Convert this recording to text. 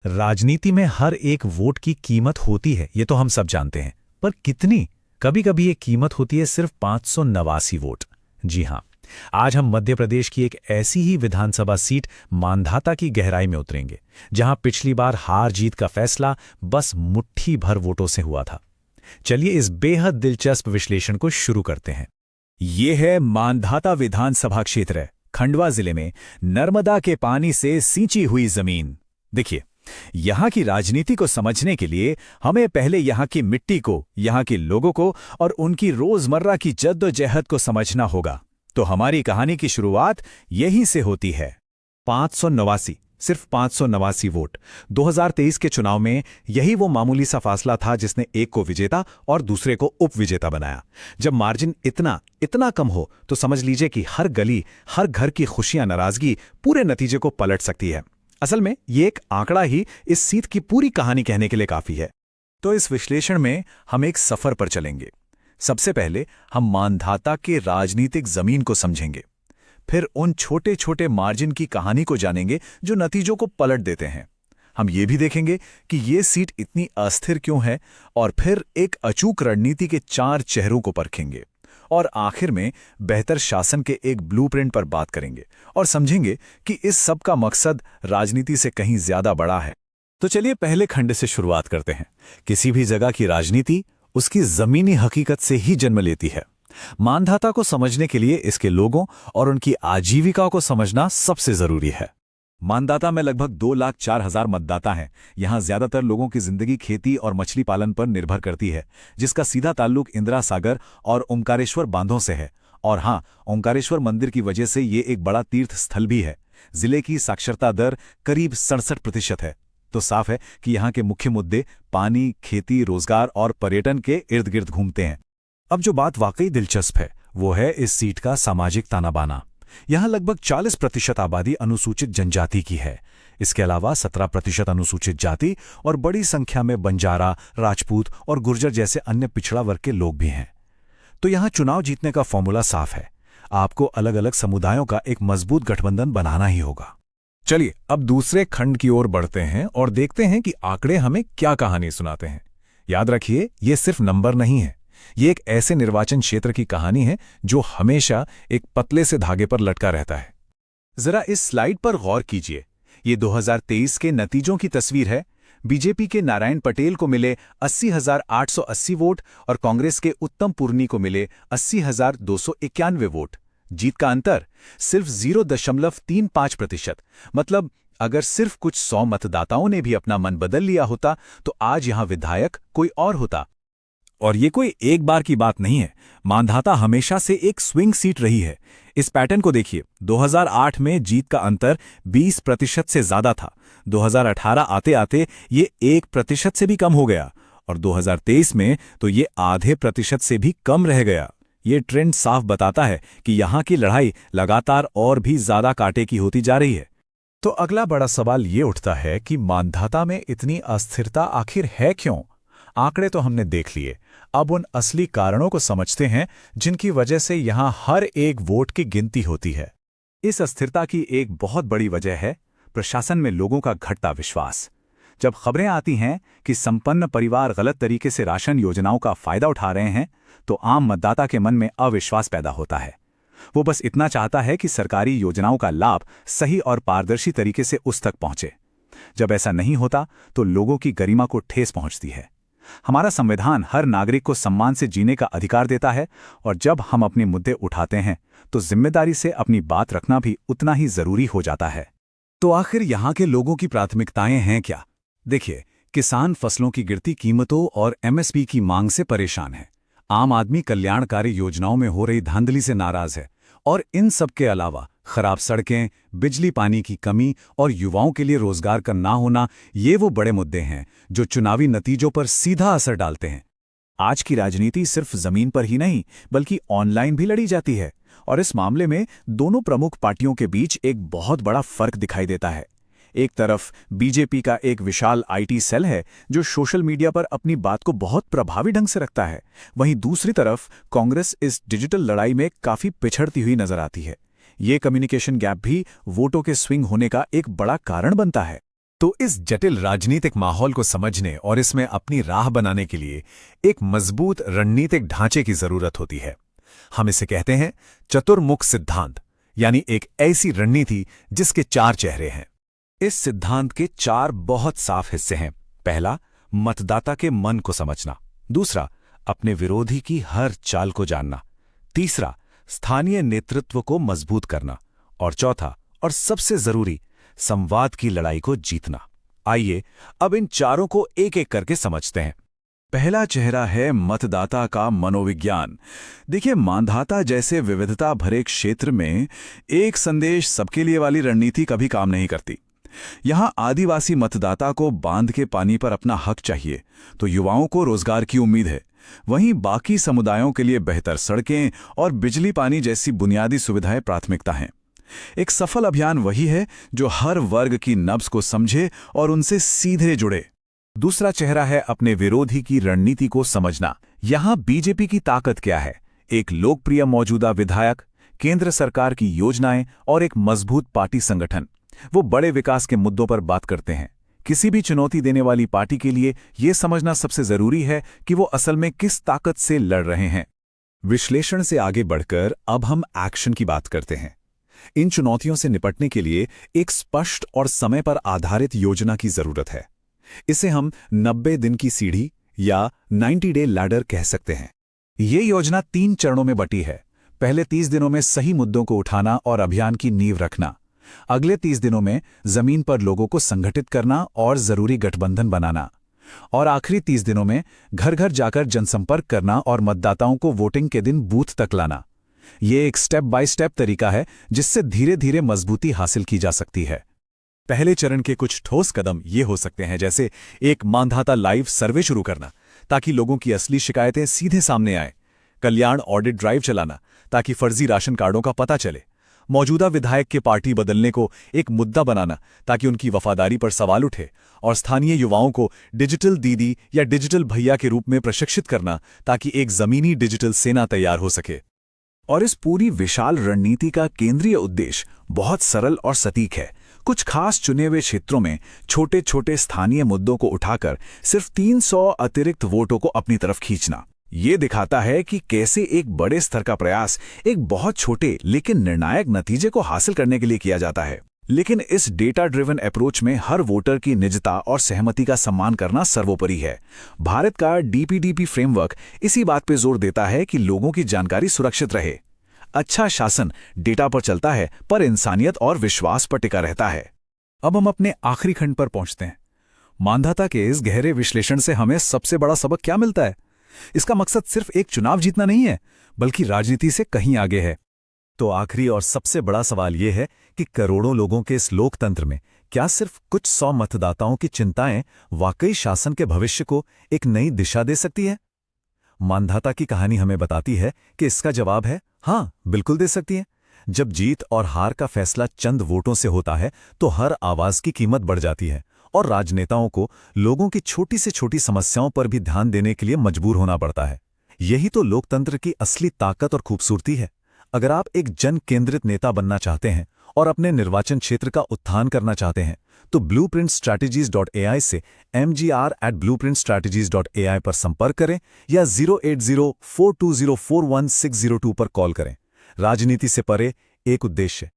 राजनीति में हर एक वोट की कीमत होती है, ये तो हम सब जानते हैं। पर कितनी? कभी कभी ये कीमत होती है सिर्फ 589 वोट। जी हां, आज हम मध्य प्रदेश की एक ऐसी ही विधानसभा सीट मांधाता की गहराई में उतरेंगे, जहां पिछली बार हार जीत का फैसला बस मुट्ठी भर वोटों से हुआ था। चलिए इस बेहद दिलचस्प विश्लेषण को शुरू करते हैं। ये है मांधाता विधानसभा क्षेत्र, खंडवा जिले में नर्मदा के पानी से सींची हुई जमीन। देखिए, यहाँ की राजनीति को समझने के लिए हमें पहले यहाँ की मिट्टी को, यहाँ के लोगों को और उनकी रोजमर्रा की जद्दोजहद को समझना होगा। तो हमारी कहानी की शुरुआत यहीं से होती है। 589, सिर्फ 589 वोट। 2023 के चुनाव में यही वो मामूली सा फासला था जिसने एक को विजेता और दूसरे को उपविजेता बनाया। जब मार्जिन इतना इतना कम हो तो समझ लीजिए कि हर गली, हर घर की खुशियां, नाराजगी पूरे नतीजे को पलट सकती है। असल में ये एक आंकड़ा ही इस सीट की पूरी कहानी कहने के लिए काफी है। तो इस विश्लेषण में हम एक सफर पर चलेंगे। सबसे पहले हम मांधाता के राजनीतिक जमीन को समझेंगे, फिर उन छोटे छोटे मार्जिन की कहानी को जानेंगे जो नतीजों को पलट देते हैं। हम ये भी देखेंगे कि ये सीट इतनी अस्थिर क्यों है, और फिर एक अचूक रणनीति के 4 चेहरों को परखेंगे। और आखिर में बेहतर शासन के एक ब्लूप्रिंट पर बात करेंगे और समझेंगे कि इस सब का मकसद राजनीति से कहीं ज्यादा बड़ा है। तो चलिए पहले खंड से शुरुआत करते हैं। किसी भी जगह की राजनीति उसकी जमीनी हकीकत से ही जन्म लेती है। मांधाता को समझने के लिए इसके लोगों और उनकी आजीविका को समझना सबसे जरूरी है। मांधाता में लगभग 2,04,000 मतदाता हैं। यहाँ ज्यादातर लोगों की जिंदगी खेती और मछली पालन पर निर्भर करती है, जिसका सीधा ताल्लुक इंदिरा सागर और ओंकारेश्वर बांधों से है। और हाँ, ओंकारेश्वर मंदिर की वजह से ये एक बड़ा तीर्थ स्थल भी है। जिले की साक्षरता दर करीब 67% है। तो साफ है कि यहाँ के मुख्य मुद्दे पानी, खेती, रोजगार और पर्यटन के इर्द गिर्द घूमते हैं। अब जो बात वाकई दिलचस्प है वो है इस सीट का सामाजिक ताना बाना। यहाँ लगभग 40% आबादी अनुसूचित जनजाति की है। इसके अलावा 17% अनुसूचित जाति और बड़ी संख्या में बंजारा, राजपूत और गुर्जर जैसे अन्य पिछड़ा वर्ग के लोग भी हैं। तो यहाँ चुनाव जीतने का फॉर्मूला साफ है। आपको अलग अलग समुदायों का एक मजबूत गठबंधन बनाना ही होगा। चलिए अब दूसरे खंड की ओर बढ़ते हैं और देखते हैं कि आंकड़े हमें क्या कहानी सुनाते हैं। याद रखिए, ये सिर्फ नंबर नहीं है, ये एक ऐसे निर्वाचन क्षेत्र की कहानी है जो हमेशा एक पतले से धागे पर लटका रहता है। जरा इस स्लाइड पर गौर कीजिए। ये 2023 के नतीजों की तस्वीर है। बीजेपी के नारायण पटेल को मिले 80,880 वोट और कांग्रेस के उत्तम पुरनी को मिले 80,291 वोट। जीत का अंतर सिर्फ 0.35%। मतलब अगर सिर्फ कुछ 100 मतदाताओं ने भी अपना मन बदल लिया होता तो आज यहां विधायक कोई और होता। और ये कोई एक बार की बात नहीं है। मांधाता हमेशा से एक स्विंग सीट रही है। इस पैटर्न को देखिए। 2008 में जीत का अंतर 20% से ज्यादा था। 2018 आते आते ये 1% से भी कम हो गया और 2023 में तो ये आधे प्रतिशत से भी कम रह गया। ये ट्रेंड साफ बताता है कि यहाँ की लड़ाई लगातार और भी ज्यादा कांटे की होती जा रही है। तो अगला बड़ा सवाल ये उठता है कि मांधाता में इतनी अस्थिरता आखिर है क्यों? आंकड़े तो हमने देख लिए, अब उन असली कारणों को समझते हैं जिनकी वजह से यहां हर एक वोट की गिनती होती है। इस अस्थिरता की एक बहुत बड़ी वजह है प्रशासन में लोगों का घटता विश्वास। जब खबरें आती हैं कि संपन्न परिवार गलत तरीके से राशन योजनाओं का फायदा उठा रहे हैं, तो आम मतदाता के मन में अविश्वास पैदा होता है। वो बस इतना चाहता है कि सरकारी योजनाओं का लाभ सही और पारदर्शी तरीके से उस तक पहुंचे। जब ऐसा नहीं होता तो लोगों की गरिमा को ठेस पहुंचती है। हमारा संविधान हर नागरिक को सम्मान से जीने का अधिकार देता है, और जब हम अपने मुद्दे उठाते हैं तो जिम्मेदारी से अपनी बात रखना भी उतना ही जरूरी हो जाता है। तो आखिर यहाँ के लोगों की प्राथमिकताएं हैं क्या? देखिए, किसान फसलों की गिरती कीमतों और एमएसपी की मांग से परेशान है। आम आदमी कल्याणकारी योजनाओं में हो रही धांधली से नाराज है। और इन सब के अलावा खराब सड़कें, बिजली पानी की कमी और युवाओं के लिए रोजगार का ना होना, ये वो बड़े मुद्दे हैं जो चुनावी नतीजों पर सीधा असर डालते हैं। आज की राजनीति सिर्फ जमीन पर ही नहीं बल्कि ऑनलाइन भी लड़ी जाती है, और इस मामले में दोनों प्रमुख पार्टियों के बीच एक बहुत बड़ा फर्क दिखाई देता है। एक तरफ बीजेपी का एक विशाल आईटी सेल है जो सोशल मीडिया पर अपनी बात को बहुत प्रभावी ढंग से रखता है। वहीं दूसरी तरफ कांग्रेस इस डिजिटल लड़ाई में काफी पिछड़ती हुई नजर आती है। ये कम्युनिकेशन गैप भी वोटों के स्विंग होने का एक बड़ा कारण बनता है। तो इस जटिल राजनीतिक माहौल को समझने और इसमें अपनी राह बनाने के लिए एक मजबूत रणनीतिक ढांचे की जरूरत होती है। हम इसे कहते हैं चतुर्मुख सिद्धांत, यानी एक ऐसी रणनीति जिसके 4 चेहरे हैं। इस सिद्धांत के 4 बहुत साफ हिस्से हैं। पहला, मतदाता के मन को समझना। दूसरा, अपने विरोधी की हर चाल को जानना। तीसरा, स्थानीय नेतृत्व को मजबूत करना। और चौथा और सबसे जरूरी, संवाद की लड़ाई को जीतना। आइए अब इन चारों को एक एक करके समझते हैं। पहला चेहरा है मतदाता का मनोविज्ञान। देखिए, मानधाता जैसे विविधता भरे क्षेत्र में एक संदेश सबके लिए वाली रणनीति कभी काम नहीं करती। यहां आदिवासी मतदाता को बांध के पानी पर अपना हक चाहिए, तो युवाओं को रोजगार की उम्मीद है। वहीं बाकी समुदायों के लिए बेहतर सड़कें और बिजली पानी जैसी बुनियादी सुविधाएं प्राथमिकता हैं। एक सफल अभियान वही है जो हर वर्ग की नब्ज को समझे और उनसे सीधे जुड़े। दूसरा चेहरा है अपने विरोधी की रणनीति को समझना। यहां बीजेपी की ताकत क्या है? एक लोकप्रिय मौजूदा विधायक, केंद्र सरकार की योजनाएं और एक मजबूत पार्टी संगठन। वो बड़े विकास के मुद्दों पर बात करते हैं। किसी भी चुनौती देने वाली पार्टी के लिए यह समझना सबसे जरूरी है कि वो असल में किस ताकत से लड़ रहे हैं। विश्लेषण से आगे बढ़कर अब हम एक्शन की बात करते हैं। इन चुनौतियों से निपटने के लिए एक स्पष्ट और समय पर आधारित योजना की जरूरत है। इसे हम 90 दिन की सीढ़ी या 90 डे लैडर कह सकते हैं। ये योजना 3 चरणों में बटी है। पहले 30 दिनों में सही मुद्दों को उठाना और अभियान की नींव रखना। अगले 30 दिनों में जमीन पर लोगों को संगठित करना और जरूरी गठबंधन बनाना। और आखिरी 30 दिनों में घर घर जाकर जनसंपर्क करना और मतदाताओं को वोटिंग के दिन बूथ तक लाना। ये एक स्टेप बाय स्टेप तरीका है जिससे धीरे धीरे मजबूती हासिल की जा सकती है। पहले चरण के कुछ ठोस कदम ये हो सकते हैं, जैसे एक मानधाता लाइव सर्वे शुरू करना ताकि लोगों की असली शिकायतें सीधे सामने आए। कल्याण ऑडिट ड्राइव चलाना ताकि फर्जी राशन कार्डों का पता चले। मौजूदा विधायक के पार्टी बदलने को एक मुद्दा बनाना ताकि उनकी वफादारी पर सवाल उठे। और स्थानीय युवाओं को डिजिटल दीदी या डिजिटल भैया के रूप में प्रशिक्षित करना ताकि एक जमीनी डिजिटल सेना तैयार हो सके। और इस पूरी विशाल रणनीति का केंद्रीय उद्देश्य बहुत सरल और सटीक है। कुछ खास चुने हुए क्षेत्रों में छोटे छोटे स्थानीय मुद्दों को उठाकर सिर्फ 300 अतिरिक्त वोटों को अपनी तरफ खींचना। ये दिखाता है कि कैसे एक बड़े स्तर का प्रयास एक बहुत छोटे लेकिन निर्णायक नतीजे को हासिल करने के लिए किया जाता है। लेकिन इस डेटा ड्रिवन अप्रोच में हर वोटर की निजता और सहमति का सम्मान करना सर्वोपरि है। भारत का डीपीडीपी फ्रेमवर्क इसी बात पर जोर देता है कि लोगों की जानकारी सुरक्षित रहे। अच्छा शासन डेटा पर चलता है, पर इंसानियत और विश्वास पर टिका रहता है। अब हम अपने आखिरी खंड पर पहुंचते हैं। मानधाता के इस गहरे विश्लेषण से हमें सबसे बड़ा सबक क्या मिलता है? इसका मकसद सिर्फ एक चुनाव जीतना नहीं है, बल्कि राजनीति से कहीं आगे है। तो आखिरी और सबसे बड़ा सवाल यह है कि करोड़ों लोगों के इस लोकतंत्र में क्या सिर्फ कुछ 100 मतदाताओं की चिंताएं वाकई शासन के भविष्य को एक नई दिशा दे सकती है? मानधाता की कहानी हमें बताती है कि इसका जवाब है हाँ, बिल्कुल दे सकती है। जब जीत और हार का फैसला चंद वोटों से होता है तो हर आवाज की कीमत बढ़ जाती है और राजनेताओं को लोगों की छोटी से छोटी समस्याओं पर भी ध्यान देने के लिए मजबूर होना पड़ता है। यही तो लोकतंत्र की असली ताकत और खूबसूरती है। अगर आप एक जन केंद्रित नेता बनना चाहते हैं और अपने निर्वाचन क्षेत्र का उत्थान करना चाहते हैं तो blueprintstrategies.ai से mgr@blueprintstrategies.ai पर संपर्क करें या 08042041602 पर कॉल करें। राजनीति से परे एक उद्देश्य,